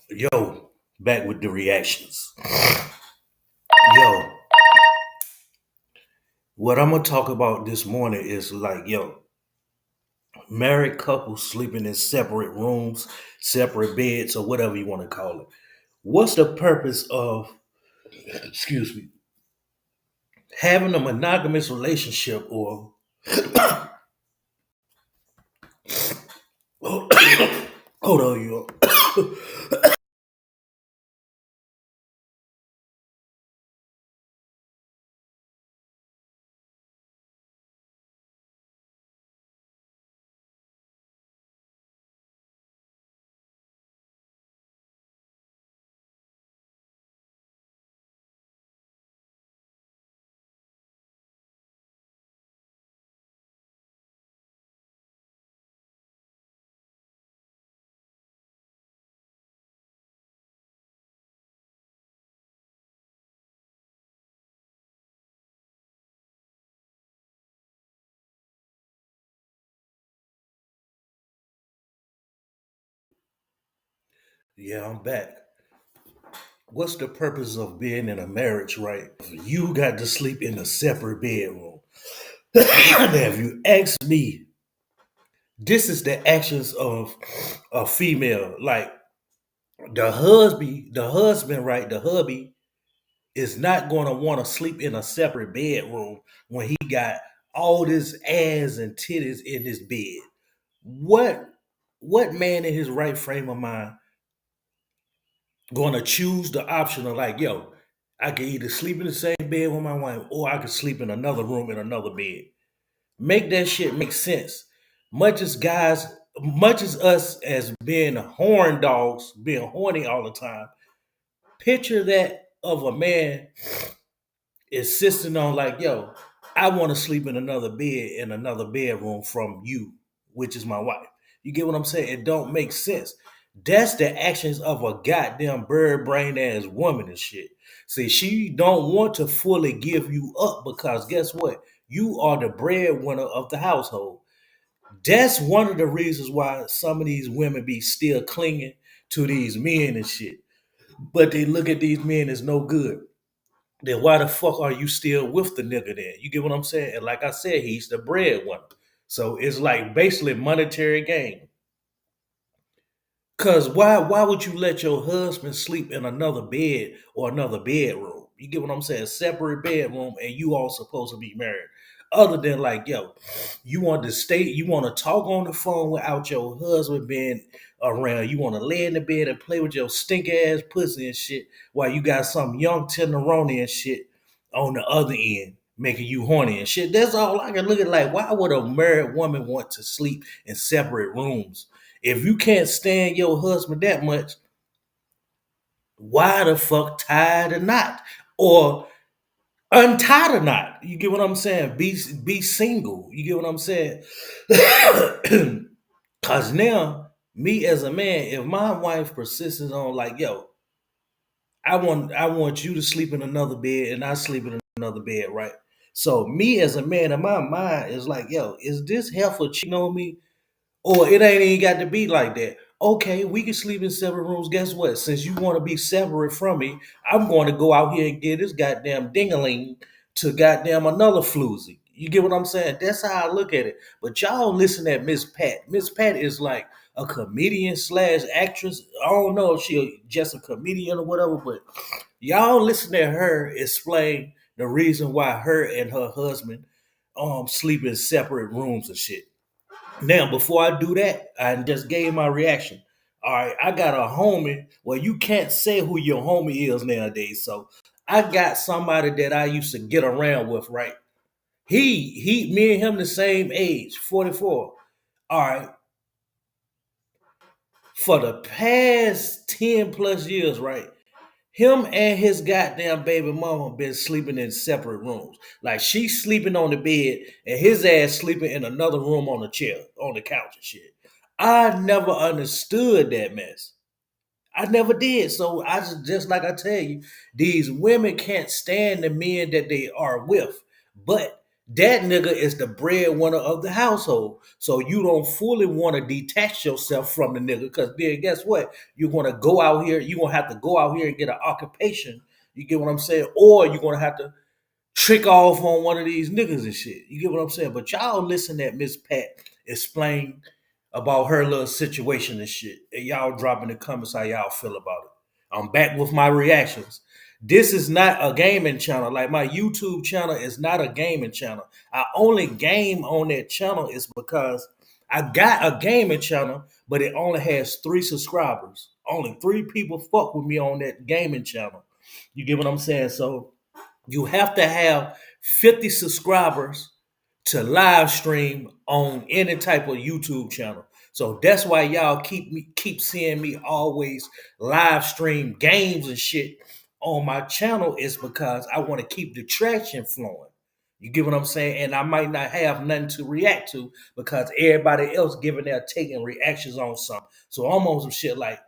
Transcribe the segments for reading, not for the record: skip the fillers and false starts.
Yo, back with the reactions. Yo, what I'm gonna talk about this morning is like, married couples sleeping in separate rooms, separate beds, or whatever you want to call it. What's the purpose of, excuse me, having a monogamous relationship or, hold on, yo. Yeah, I'm back. What's the purpose of being in a marriage, right? You got to sleep in a separate bedroom. Now, if you ask me, this is the actions of a female. Like the husband, right? The hubby is not going to want to sleep in a separate bedroom when he got all this ass and titties in his bed. What what man in his right frame of mind going to choose the option of like, yo, I can either sleep in the same bed with my wife or I can sleep in another room in another bed. Make that shit make sense. Much as guys, much as us as being horn dogs, being horny all the time, picture that of a man insisting on like, yo, I want to sleep in another bed in another bedroom from you, which is my wife. You get what I'm saying? It don't make sense. That's the actions of a goddamn bird brain ass woman and shit. See, she don't want to fully give you up because guess what? You are the breadwinner of the household. That's one of the reasons why some of these women be still clinging to these men and shit. But they look at these men as no good. Then why the fuck are you still with the nigga then? You get what I'm saying? And like I said, he's the breadwinner. So it's like basically monetary gain. Cause why would you let your husband sleep in another bed or another bedroom? You get what I'm saying? Separate bedroom, and you all supposed to be married. Other than like, yo, you want to stay, you want to talk on the phone without your husband being around. You want to lay in the bed and play with your stink ass pussy and shit while you got some young tenderoni and shit on the other end making you horny and shit. That's all I can look at. Like, why would a married woman want to sleep in separate rooms? If you can't stand your husband that much, why the fuck tie the knot? Or untie the knot. You get what I'm saying? Be single. You get what I'm saying? Cause now, me as a man, if my wife persists on like, yo, I want you to sleep in another bed and I sleep in another bed, right? So me as a man in my mind is like, yo, is this heifer cheating on me? Or it ain't even got to be like that. Okay, we can sleep in separate rooms. Guess what? Since you want to be separate from me, I'm going to go out here and get this goddamn dingaling to goddamn another floozy. You get what I'm saying? That's how I look at it. But y'all listen at Miss Pat. Miss Pat is like a comedian slash actress. I don't know if she just a comedian or whatever, but y'all listen to her explain the reason why her and her husband sleep in separate rooms and shit. Now, before I do that, I just gave my reaction. All right, I got a homie. Well, you can't say who your homie is nowadays. So I got somebody that I used to get around with, right? Me and him the same age, 44. All right, for the past 10 plus years, right? Him and his goddamn baby mama been sleeping in separate rooms. Like she's sleeping on the bed and his ass sleeping in another room on the chair, on the couch and shit. I never understood that mess. I never did. So just like I tell you, these women can't stand the men that they are with. But that nigga is the breadwinner of the household. So you don't fully want to detach yourself from the nigga because then guess what? You're gonna go out here, you're gonna have to go out here and get an occupation. You get what I'm saying? Or you're gonna have to trick off on one of these niggas and shit. You get what I'm saying? But y'all listen at Miss Pat explain about her little situation and shit. And y'all drop in the comments how y'all feel about it. I'm back with my reactions. This is not a gaming channel. Like my YouTube channel is not a gaming channel. I only game on that channel is because I got a gaming channel, but it only has 3 subscribers. Only 3 people fuck with me on that gaming channel. You get what I'm saying? So you have to have 50 subscribers to live stream on any type of YouTube channel. So that's why y'all keep seeing me always live stream games and shit on my channel is because I want to keep the traction flowing. You get what I'm saying? And I might not have nothing to react to because everybody else giving their taking reactions on something. So I'm on some shit like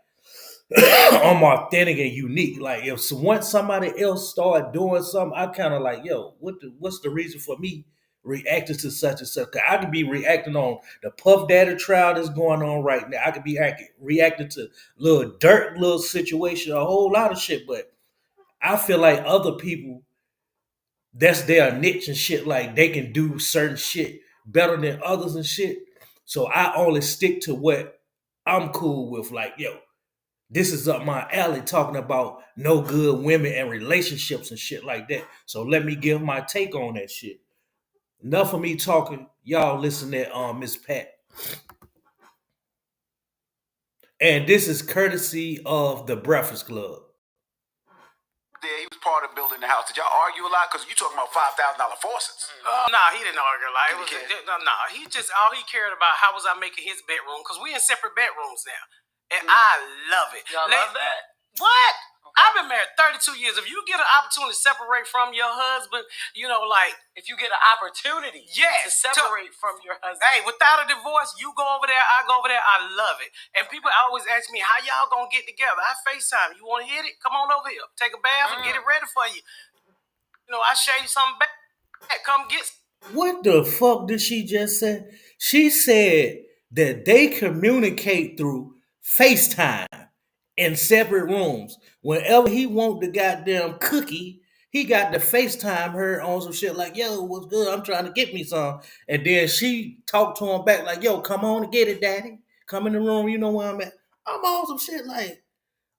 I'm authentic and unique. Like if once somebody else start doing something, I kind of like, yo, what's the reason for me reacting to such and such? 'Cause I could be reacting on the Puff Daddy trial that's going on right now. I could be reacting to little situation, a whole lot of shit. But I feel like other people, that's their niche and shit. Like they can do certain shit better than others and shit. So I only stick to what I'm cool with. Like, yo, this is up my alley talking about no good women and relationships and shit like that. So let me give my take on that shit. Enough of me talking. Y'all listen to Miss Pat. And this is courtesy of the Breakfast Club. There, he was part of building the house. Did y'all argue a lot? Because you talking about $5,000 faucets. Nah, he didn't argue a lot. He just all he cared about how was I making his bedroom because we in separate bedrooms now, and I love it. Y'all love that? What? I've been married 32 years. If you get an opportunity to separate from your husband, like if you get an opportunity to separate from your husband. Hey, without a divorce, you go over there, I go over there. I love it. And people always ask me, how y'all gonna get together? I FaceTime. You wanna hit it? Come on over here. Take a bath and get it ready for you. I show you something back. Come get. What the fuck did she just say? She said that they communicate through FaceTime in separate rooms. Whenever he want the goddamn cookie, he got to FaceTime her on some shit like, yo, what's good? I'm trying to get me some. And then she talked to him back like, yo, come on and get it, daddy. Come in the room, you know where I'm at. I'm on some shit like,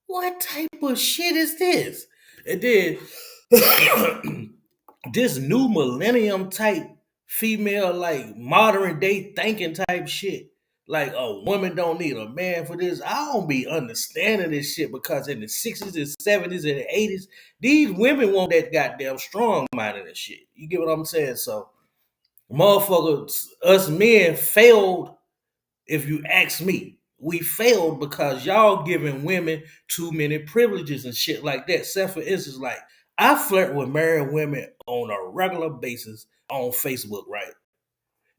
what type of shit is this? And then this new millennium type female, like modern day thinking type shit. Like a woman don't need a man for this. I don't be understanding this shit because in the 60s and 70s and the 80s, these women want that goddamn strong minded and shit. You get what I'm saying? So motherfuckers, us men failed, if you ask me. We failed because y'all giving women too many privileges and shit like that. Except for instance, like I flirt with married women on a regular basis on Facebook, right?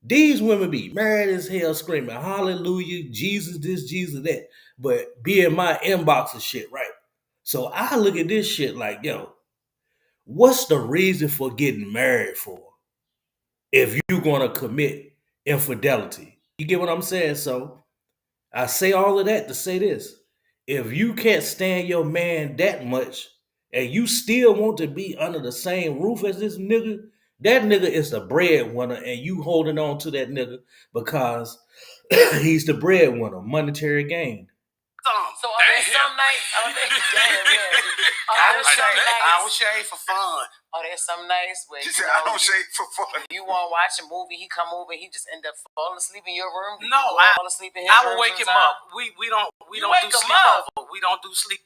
These women be married as hell, screaming, hallelujah, Jesus this, Jesus that, but be in my inbox and shit, right? So I look at this shit like, yo, what's the reason for getting married for if you're gonna commit infidelity? You get what I'm saying? So I say all of that to say this. If you can't stand your man that much and you still want to be under the same roof as this nigga, that nigga is the breadwinner and you holding on to that nigga because he's the breadwinner, monetary gain. So are there some nights? I don't shave for fun. Are there some nights where She said, I don't shave for fun. you want to watch a movie, he come over, and he just end up falling asleep in your room? No, I fall asleep in his I room will wake him sometime? up. We don't do wake him sleepover. We don't do sleep.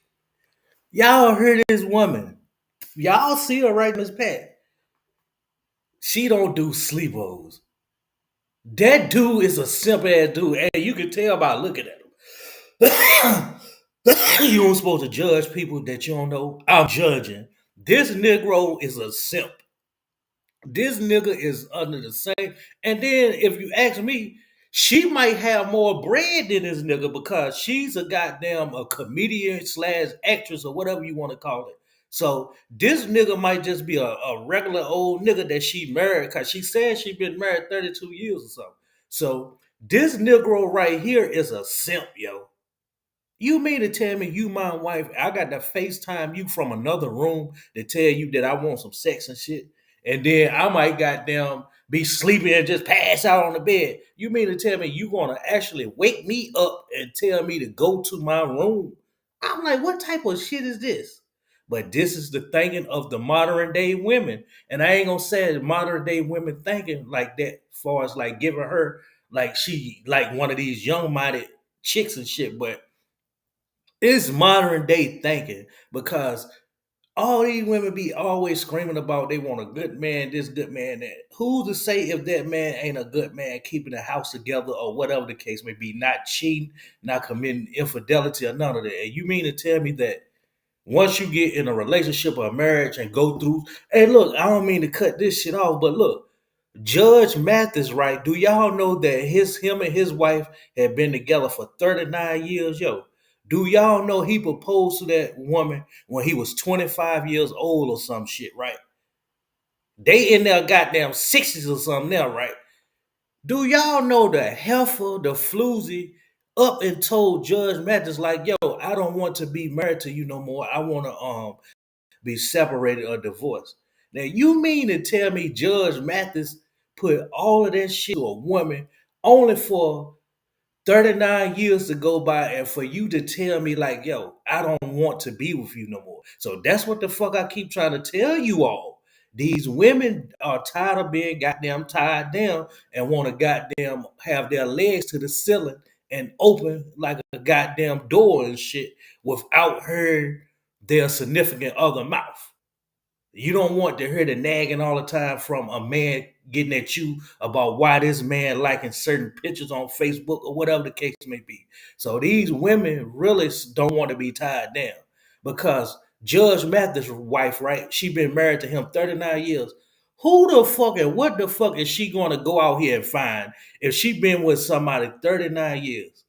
Y'all heard this woman. Y'all see her right in this pad. She don't do sleepovers. That dude is a simple ass dude, and you can tell by looking at him. You don't supposed to judge people that you don't know. I'm judging. This Negro is a simp. This nigga is under the same. And then if you ask me, she might have more bread than this nigga because she's a goddamn a comedian slash actress or whatever you want to call it. So this nigga might just be a regular old nigga that she married because she said she been married 32 years or something. So this Negro right here is a simp, yo. You mean to tell me you my wife? I got to FaceTime you from another room to tell you that I want some sex and shit, and then I might goddamn be sleeping and just pass out on the bed. You mean to tell me you gonna actually wake me up and tell me to go to my room? I'm like, what type of shit is this? But this is the thinking of the modern day women, and I ain't gonna say the modern day women thinking like that, as far as like giving her like she like one of these young minded chicks and shit, but it's modern day thinking because all these women be always screaming about they want a good man, this good man, that. Who's to say if that man ain't a good man, keeping the house together or whatever the case may be, not cheating, not committing infidelity or none of that? And you mean to tell me that once you get in a relationship or a marriage and go through, hey, look, I don't mean to cut this shit off, but look, Judge Mathis, right? Do y'all know that him and his wife had been together for 39 years? Yo, do y'all know he proposed to that woman when he was 25 years old or some shit, right? They in their goddamn 60s or something now, right? Do y'all know the heifer, the floozy, up and told Judge Mathis, like, yo, I don't want to be married to you no more. I want to be separated or divorced. Now, you mean to tell me Judge Mathis put all of that shit to a woman only for 39 years to go by and for you to tell me, like, yo, I don't want to be with you no more? So that's what the fuck I keep trying to tell you all. These women are tired of being goddamn tied down and want to goddamn have their legs to the ceiling and open like a goddamn door and shit without hearing their significant other mouth. You don't want to hear the nagging all the time from a man getting at you about why this man liking certain pictures on Facebook or whatever the case may be. So these women really don't want to be tied down because Judge Mathis' wife, right? She been married to him 39 years. Who the fuck and what the fuck is she going to go out here and find if she been with somebody 39 years?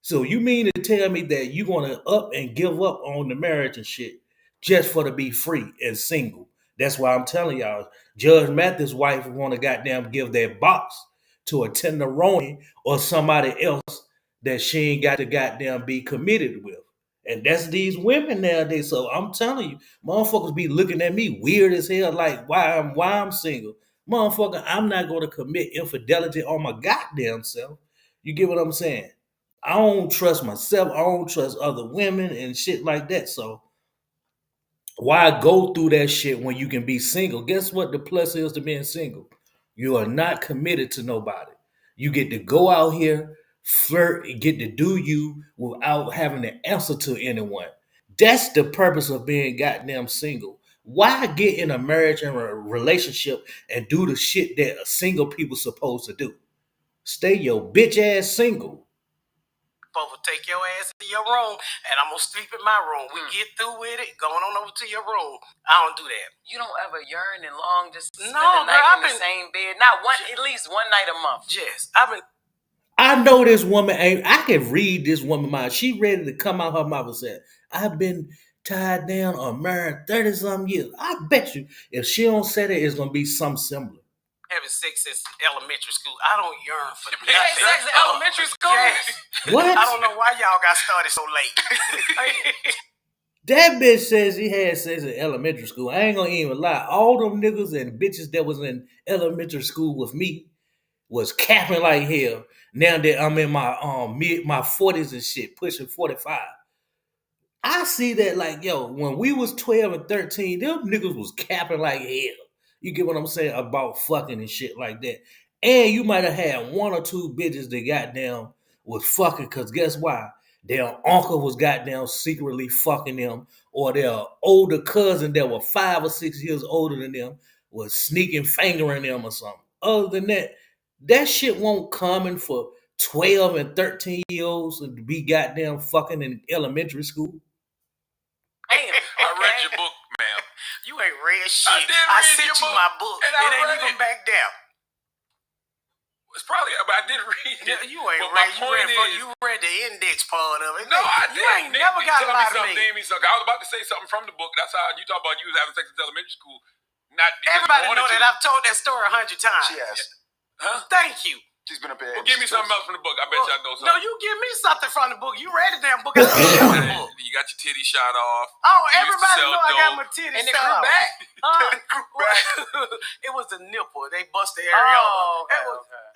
So you mean to tell me that you gonna up and give up on the marriage and shit just for to be free and single? That's why I'm telling y'all, Judge Mathis' wife wanna goddamn give that box to a tenderoni or somebody else that she ain't got to goddamn be committed with. And that's these women nowadays. So I'm telling you, motherfuckers be looking at me weird as hell, like why I'm single. Motherfucker, I'm not gonna commit infidelity on my goddamn self. You get what I'm saying? I don't trust myself. I don't trust other women and shit like that. So why go through that shit when you can be single? Guess what the plus is to being single? You are not committed to nobody. You get to go out here, flirt, and get to do you without having to answer to anyone. That's the purpose of being goddamn single. Why get in a marriage and a relationship and do the shit that single people supposed to do? Stay your bitch ass single. Supposed to take your ass to your room, and I'm gonna sleep in my room. We get through with it, going on over to your room. I don't do that. You don't ever yearn and long just to spend No, the girl, night I've in the been same bed? Not one, at least one night a month. Jess, I've been I know this woman ain't. I can read this woman mind. She ready to come out her mouth and say, "I've been tied down or married 30 some years." I bet you, if she don't say that, it's gonna be something similar. having sex since elementary school. I don't yearn for You had nothing. sex in elementary school? Yes. What? I don't know why y'all got started so late. That bitch says she had sex in elementary school. I ain't gonna even lie. All them niggas and bitches that was in elementary school with me was capping like hell. Now that I'm in my my 40s and shit, pushing 45. I see that like, yo, when we was 12 and 13, them niggas was capping like hell. You get what I'm saying? About fucking and shit like that. And you might have had one or two bitches that goddamn was fucking, cause guess why? Their uncle was goddamn secretly fucking them, or their older cousin that were 5 or 6 years older than them was sneaking fingering them or something. Other than that, that shit won't common for 12 and 13 year olds to be goddamn fucking in elementary school. I read your book, ma'am. You ain't read shit. I did read sent your you book, my book. and I It ain't read even it. back there. It's probably, but I didn't read it. You ain't but my read. point You read the index part of it. No, I You didn't. ain't never got a lot of me. Name me something. I was about to say something from the book. That's how you talk about you was having sex in elementary school. Not everybody know that I've told that story 100 times. She has. Huh? Thank you. She's been up here. Well, give me something else from the book. I bet y'all know something. No, you give me something from the book. You read the damn book. I read the book. You got your titty shot off. Oh, everybody know I got my titty shot off. And it grew back. It was the nipple. They bust the area off. Okay.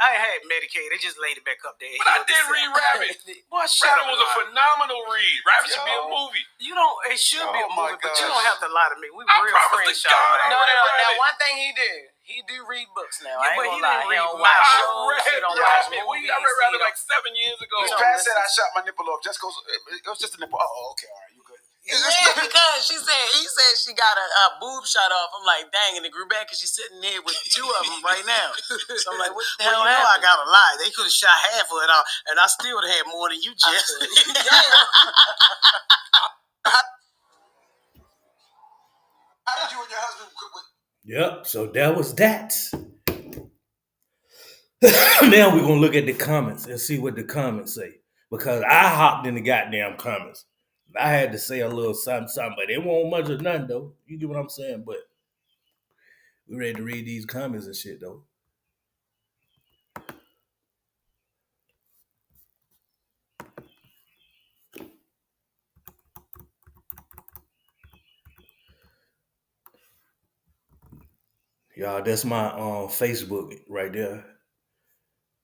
I had Medicaid. They just laid it back up there. But I did read Rabbit. Boy, shut up. Rabbit was a phenomenal read. Rabbit should be a movie. You don't. It should be a movie, but you don't have to lie to me. We real friends, God, y'all. No. Now, one thing he do. He do read books now. Yeah, I but ain't he gonna lie. didn't He read don't my watch show. shows. He don't I watch read movies. Rabbit like 7 years ago. Miss Pat said I shot my nipple off just because it was just a nipple. Oh, okay, all right, you good. Yeah, because he said she got a boob shot off. I'm like, dang, and it grew back because she's sitting here with 2 of them right now. So I'm like, what the hell? You know I got a lie. They could have shot half of it off, and I still would have had more than you, Jeff. How did you and your husband quit? Yep, so that was that. Now we're gonna look at the comments and see what the comments say. Because I hopped in the goddamn comments. I had to say a little something, but it won't much of nothing though. You get what I'm saying? But we ready to read these comments and shit though. Y'all, that's my Facebook right there.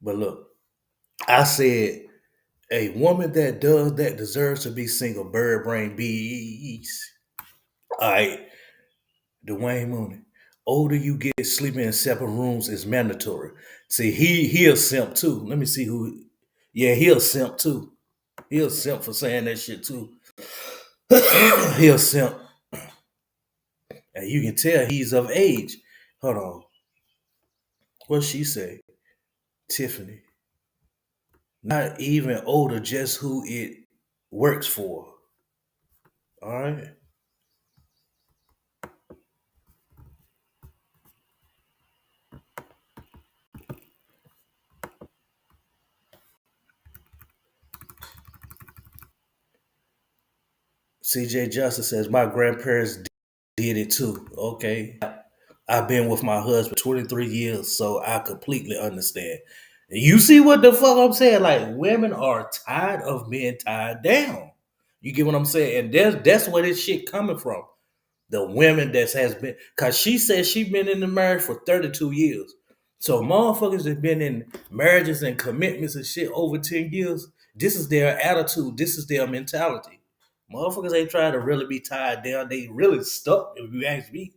But look, I said a woman that does that deserves to be single. Bird brain bees. All right, Dwayne Mooney. Older you get, sleeping in separate rooms is mandatory. See, he a simp too. Let me see who. Yeah, he a simp too. He a simp for saying that shit too. He a simp, and you can tell he's of age. Hold on. What she say? Tiffany. Not even older, just who it works for. All right. CJ Justice says, my grandparents did it too. Okay. I've been with my husband 23 years, so I completely understand. You see what the fuck I'm saying? Like, women are tired of being tied down. You get what I'm saying? And that's where this shit coming from. The women that has been, because she said she been in the marriage for 32 years. So motherfuckers that been in marriages and commitments and shit over 10 years, this is their attitude. This is their mentality. Motherfuckers ain't trying to really be tied down. They really stuck, if you ask me.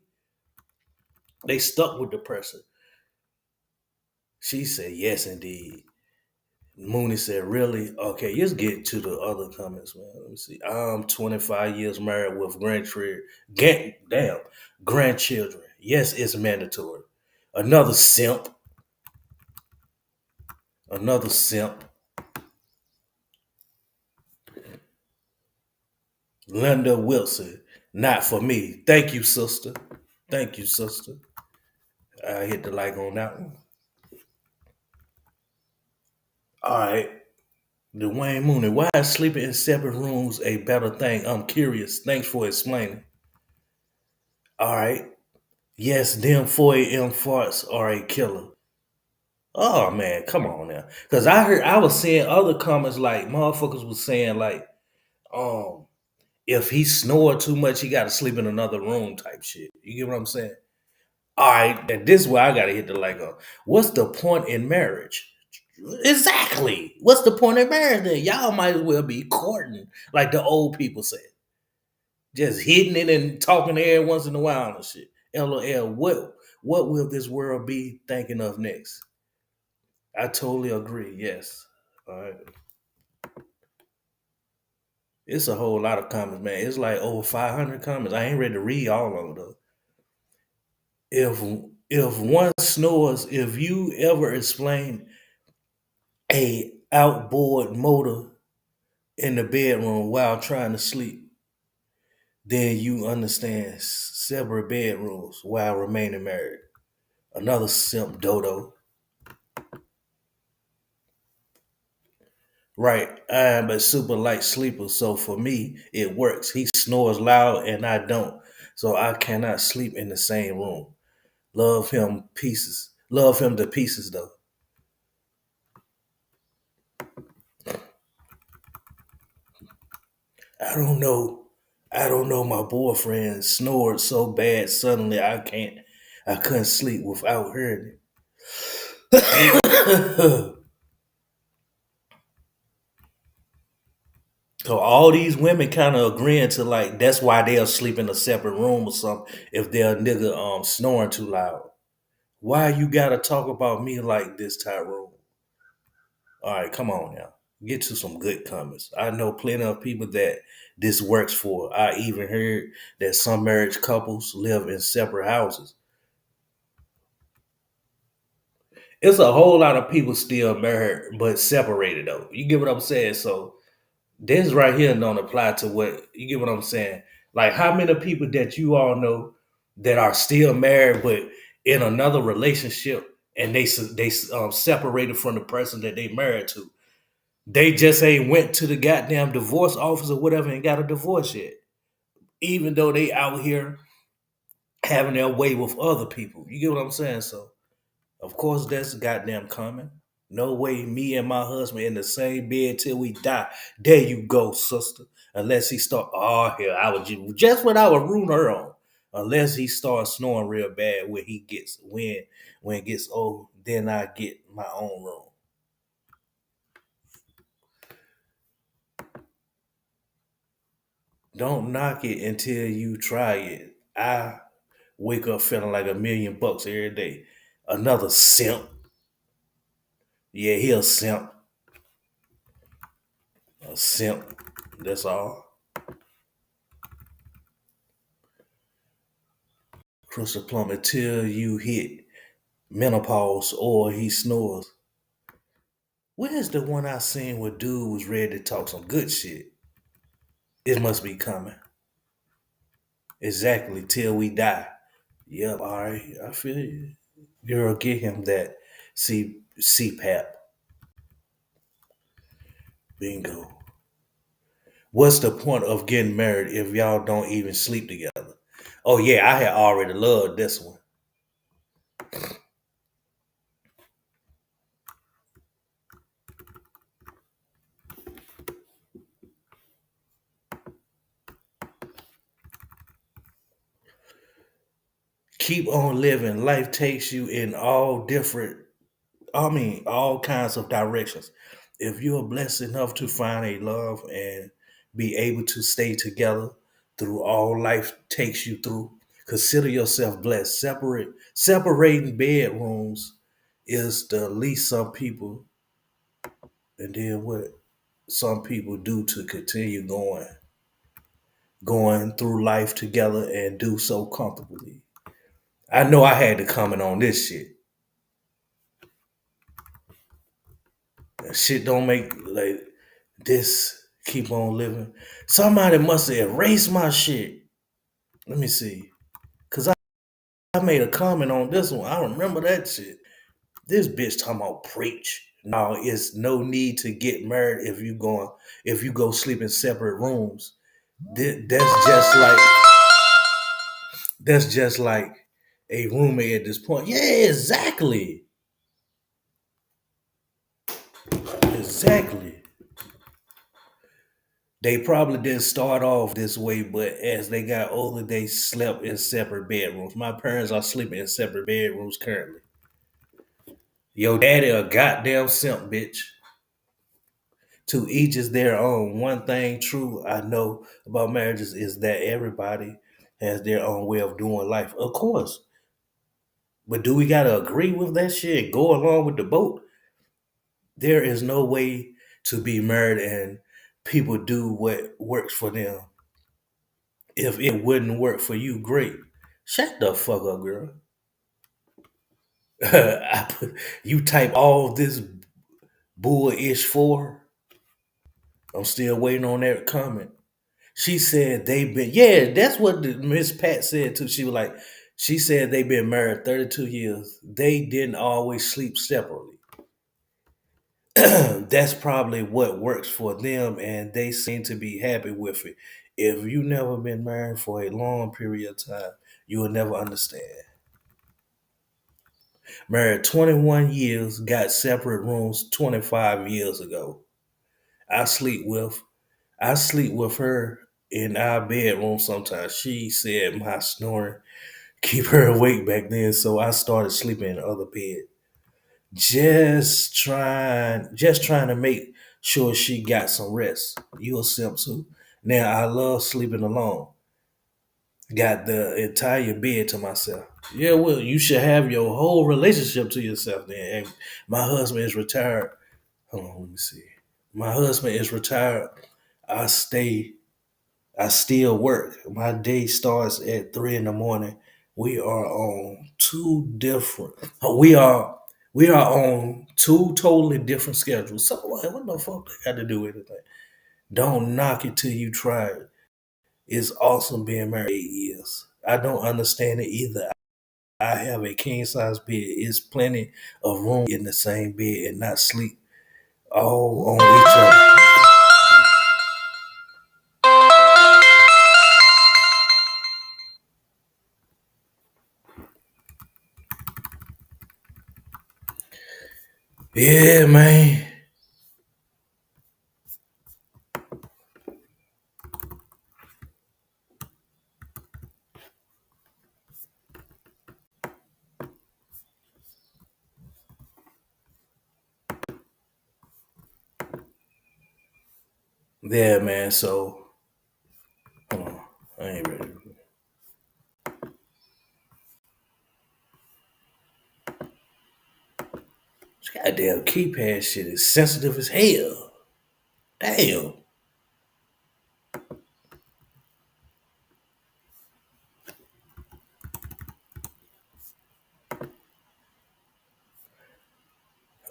They stuck with the person. She said, yes, indeed. Mooney said, really? Okay, let's get to the other comments, man. Let me see. I'm 25 years married with grandchildren. Yes, it's mandatory. Another simp. Another simp. Linda Wilson. Not for me. Thank you, sister. Thank you, sister. I hit the like on that one. All right. Dwayne Mooney, why is sleeping in separate rooms a better thing? I'm curious. Thanks for explaining. All right. Yes, them 4 a.m. farts are a killer. Oh man, come on now. Cause I was seeing other comments like motherfuckers was saying like, if he snored too much, he gotta sleep in another room type shit. You get what I'm saying? All right, and this is where I gotta hit the like on. What's the point in marriage? Exactly. What's the point in marriage then? Y'all might as well be courting, like the old people said. Just hitting it and talking to every once in a while and shit. LOL, what will this world be thinking of next? I totally agree, yes. All right. It's a whole lot of comments, man. It's like over 500 comments. I ain't ready to read all of them though. If one snores, if you ever explain a outboard motor in the bedroom while trying to sleep, then you understand separate bedrooms while remaining married. Another simp dodo. Right. I am a super light sleeper, so for me, it works. He snores loud and I don't. So I cannot sleep in the same room. Love him pieces. Love him to pieces though. I don't know. I don't know. My boyfriend snored so bad suddenly I couldn't sleep without hearing it. So all these women kind of agreeing to like that's why they'll sleep in a separate room or something if their nigga snoring too loud. Why you gotta talk about me like this, Tyrone? All right, come on now. Get to some good comments. I know plenty of people that this works for. I even heard that some marriage couples live in separate houses. It's a whole lot of people still married but separated though. You get what I'm saying? So this right here don't apply to what you get what I'm saying. Like how many people that you all know that are still married but in another relationship and they separated from the person that they married to. They just ain't went to the goddamn divorce office or whatever and got a divorce yet. Even though they out here having their way with other people. You get what I'm saying? So of course that's goddamn common. No way me and my husband in the same bed till we die. There you go, sister. Unless he start hell, I would just what I would ruin her on. Unless he starts snoring real bad when it gets old, then I get my own room. Don't knock it until you try it. I wake up feeling like $1,000,000 every day. Another simp. Yeah, he a simp. A simp. That's all. Crystal Plumber till you hit menopause or he snores. Where's the one I seen where dude was ready to talk some good shit? It must be coming. Exactly, till we die. Yep, all right. I feel you. Girl, get him that CPAP. Bingo. What's the point of getting married if y'all don't even sleep together? Oh yeah, I had already loved this one. Keep on living. Life takes you in all kinds of directions. If you're blessed enough to find a love and be able to stay together through all life takes you through, consider yourself blessed. Separating bedrooms is the least some people, and then what some people do to continue going through life together and do so comfortably. I know I had to comment on this shit. That shit don't make like this keep on living. Somebody must have erased my shit. Let me see. Cause I made a comment on this one. I remember that shit. This bitch talking about preach. No, it's no need to get married if you go sleep in separate rooms. That's just like a roommate at this point. Yeah, exactly. Exactly. They probably didn't start off this way, but as they got older, they slept in separate bedrooms. My parents are sleeping in separate bedrooms currently. Yo, daddy a goddamn simp, bitch. To each is their own. One thing true I know about marriages is that everybody has their own way of doing life. Of course. But do we gotta agree with that shit? Go along with the boat? There is no way to be married and people do what works for them. If it wouldn't work for you, great. Shut the fuck up, girl. You type all this bullish for her. I'm still waiting on that comment. She said they've been, yeah, that's what Miss Pat said too. She said they've been married 32 years. They didn't always sleep separately. that's probably what works for them, and they seem to be happy with it. If you never been married for a long period of time, you will never understand. Married 21 years, got separate rooms 25 years ago. I sleep with I sleep with her in our bedroom sometimes. She said my snoring keep her awake back then, so I started sleeping in the other bed. Just trying to make sure she got some rest. You a simp too. Now I love sleeping alone. Got the entire bed to myself. Yeah, well, you should have your whole relationship to yourself then. And my husband is retired. Hold on, let me see. My husband is retired. I stay I still work. My day starts at 3 in the morning. We are on two different. We are on two totally different schedules. So what the fuck they got to do with anything? Don't knock it till you try it. It's awesome being married 8 years. I don't understand it either. I have a king size bed. It's plenty of room in the same bed and not sleep all on each other. Yeah, man. Yeah, man. So hold on. I ain't ready. This goddamn keypad shit is sensitive as hell. Damn.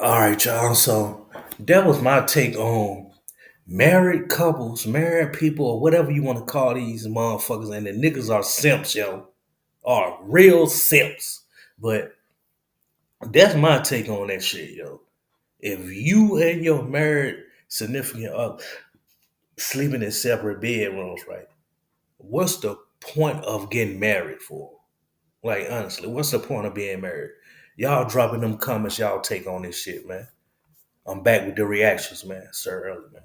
All right, y'all. So that was my take on married couples, married people, or whatever you want to call these motherfuckers. And the niggas are simps, yo. Are real simps. But that's my take on that shit, yo. If you and your married significant other sleeping in separate bedrooms, right? What's the point of getting married for? Like, honestly, what's the point of being married? Y'all dropping them comments y'all take on this shit, man. I'm back with the reactions, man. Sir, early, man.